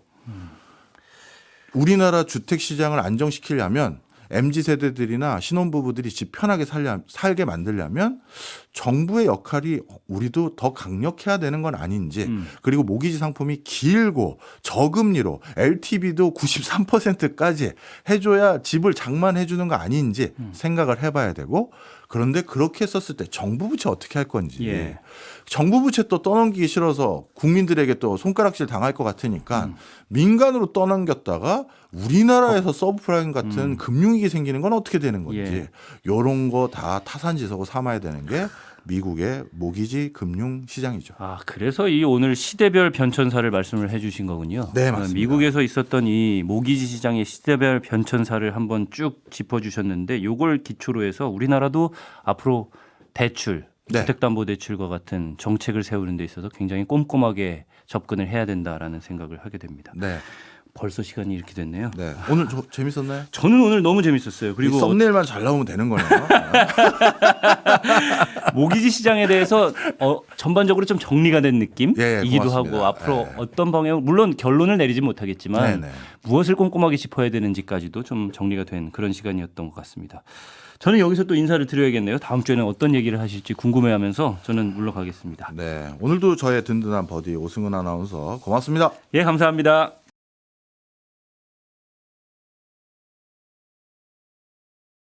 우리나라 주택 시장을 안정시키려면 MZ 세대들이나 신혼부부들이 집 편하게 살게 만들려면 정부의 역할이 우리도 더 강력해야 되는 건 아닌지 그리고 모기지 상품이 길고 저금리로 LTV도 93%까지 해줘야 집을 장만해 주는 거 아닌지 생각을 해봐야 되고 그런데 그렇게 했었을 때 정부 부채 어떻게 할 건지 예. 정부 부채 또 떠넘기기 싫어서 국민들에게 또 손가락질 당할 것 같으니까 민간으로 떠넘겼다가 우리나라에서 서브프라임 같은 금융위기 생기는 건 어떻게 되는 건지 예. 이런 거 다 타산지석으로 삼아야 되는 게 미국의 모기지 금융 시장이죠. 아, 그래서 이 오늘 시대별 변천사를 말씀을 해주신 거군요. 네, 맞습니다. 미국에서 있었던 이 모기지 시장의 시대별 변천사를 한번 쭉 짚어주셨는데, 요걸 기초로 해서 우리나라도 앞으로 대출, 네. 주택담보대출과 같은 정책을 세우는 데 있어서 굉장히 꼼꼼하게 접근을 해야 된다라는 생각을 하게 됩니다. 네, 벌써 시간이 이렇게 됐네요. 네. 오늘 재밌었나요? 저는 오늘 너무 재밌었어요. 그리고 이 썸네일만 잘 나오면 되는 거네요. 모기지 시장에 대해서 전반적으로 좀 정리가 된 느낌이기도 고맙습니다. 하고 앞으로 예. 어떤 방향 물론 결론을 내리지 못하겠지만 네네. 무엇을 꼼꼼하게 짚어야 되는지까지도 좀 정리가 된 그런 시간이었던 것 같습니다. 저는 여기서 또 인사를 드려야겠네요. 다음 주에는 어떤 얘기를 하실지 궁금해하면서 저는 물러가겠습니다. 네, 오늘도 저의 든든한 버디 오승훈 아나운서 고맙습니다. 예, 감사합니다.